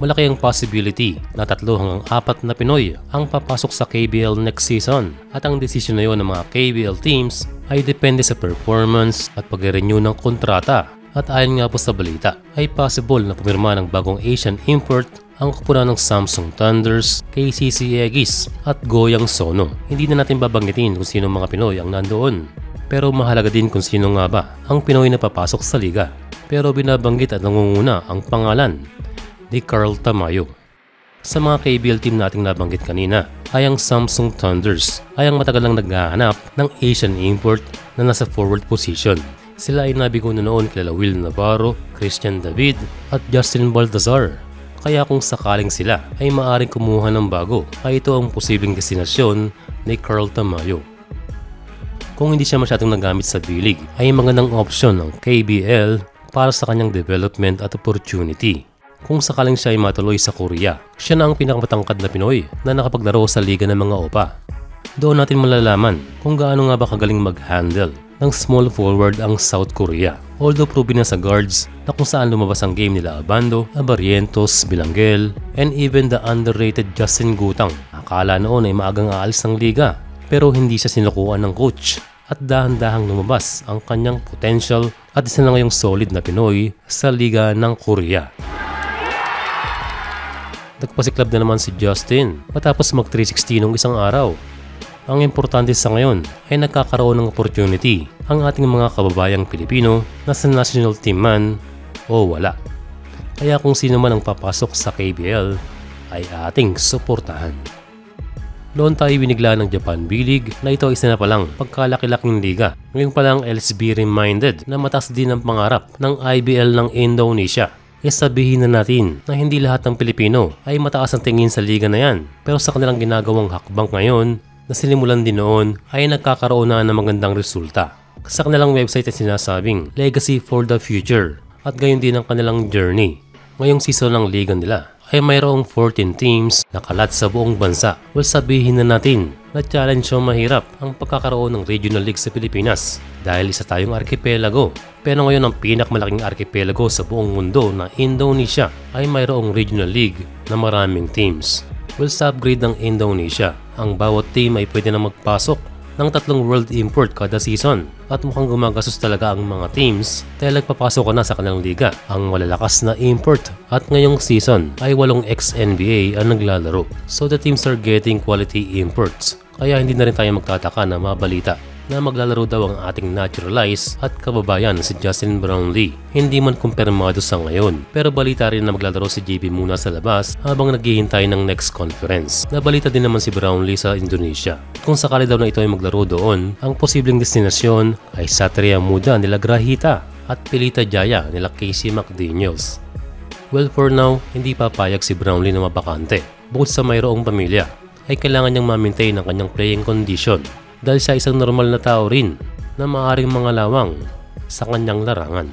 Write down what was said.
malaki ang possibility na 3 hanggang 4 na Pinoy ang papasok sa KBL next season at ang desisyon na yun ng mga KBL teams ay depende sa performance at pag-renew ng kontrata. At ayon nga po sa balita ay possible na pumirma ng bagong Asian import ang kupunan ng Samsung Thunders, KCC Agis at Goyang Sono. Hindi na natin babanggitin kung sino mga Pinoy ang nandoon. Pero mahalaga din kung sino nga ba ang Pinoy na papasok sa liga. Pero binabanggit at nangunguna ang pangalan ni Carl Tamayo. Sa mga KBL team nating nabanggit kanina ay ang Samsung Thunders ay ang matagal nang naghahanap ng Asian import na nasa forward position. Sila ay nabigo na noon kila Will Navarro, Christian David at Justin Baltazar. Kaya kung sakaling sila ay maaaring kumuha ng bago ay ito ang posibleng destinasyon ni Carl Tamayo. Kung hindi siya masyadong nagamit sa B-League ay magandang option ng KBL para sa kanyang development at opportunity. Kung sakaling siya ay matuloy sa Korea, siya na ang pinakamatangkad na Pinoy na nakapaglaro sa liga ng mga OPA. Doon natin malalaman kung gaano nga ba kagaling mag-handle ng small forward ang South Korea. Although proven na sa guards na kung saan lumabas ang game nila Abando, Abarientos, Bilangel, and even the underrated Justin Gutang. Akala noon ay maagang aalis ng liga pero hindi siya sinukuan ng coach at dahan-dahang lumabas ang kanyang potential at isa na ngayong solid na Pinoy sa liga ng Korea. Nagpasiklab na naman si Justin matapos mag 360 nung isang araw. Ang importante sa ngayon ay nagkakaroon ng opportunity ang ating mga kababayang Pilipino na sa national team man o wala. Kaya kung sino man ang papasok sa KBL ay ating suportahan. Noon tayo binigla ng Japan B-League na ito isa na palang pagkalaki-laking liga. Ngayon palang LSB reminded na mataas din ang pangarap ng IBL ng Indonesia. Sabihin na natin na hindi lahat ng Pilipino ay mataas ang tingin sa liga na yan. Pero sa kanilang ginagawang hakbang ngayon na sinimulan din noon ay nagkakaroon na ng magandang resulta. Sa kanilang website ay sinasabing legacy for the future at gayon din ang kanilang journey. Ngayong season ng liga nila ay mayroong 14 teams na kalat sa buong bansa. Sabihin na natin na challenge o mahirap ang pagkakaroon ng regional league sa Pilipinas dahil isa tayong archipelago. Pero ngayon ang pinakamalaking archipelago sa buong mundo na Indonesia ay mayroong regional league na maraming teams. Sa upgrade ng Indonesia, ang bawat team ay pwede na magpasok ng 3 world import kada season at mukhang gumagastos talaga ang mga teams dahil nagpapasok na sa kanilang liga ang malalakas na import at ngayong season ay 8 ex-NBA ang naglalaro. So the teams are getting quality imports kaya hindi na rin tayo magtataka na mabalita na maglalaro daw ang ating naturalized at kababayan si Justin Brownlee. Hindi man kumpirmado sa ngayon pero balita rin na maglalaro si JB muna sa labas habang naghihintay ng next conference. Nabalita din naman si Brownlee sa Indonesia. Kung sakali daw na ito ay maglaro doon, ang posibleng destinasyon ay Satria Muda nila Grahita at Pilita Jaya nila Casey McDaniels. Well, for now, hindi papayag si Brownlee na mabakante. Bukod sa mayroong pamilya, ay kailangan niyang ma-maintain ang kanyang playing condition dahil siya isang normal na tao rin na maaaring mangalawang sa kanyang larangan.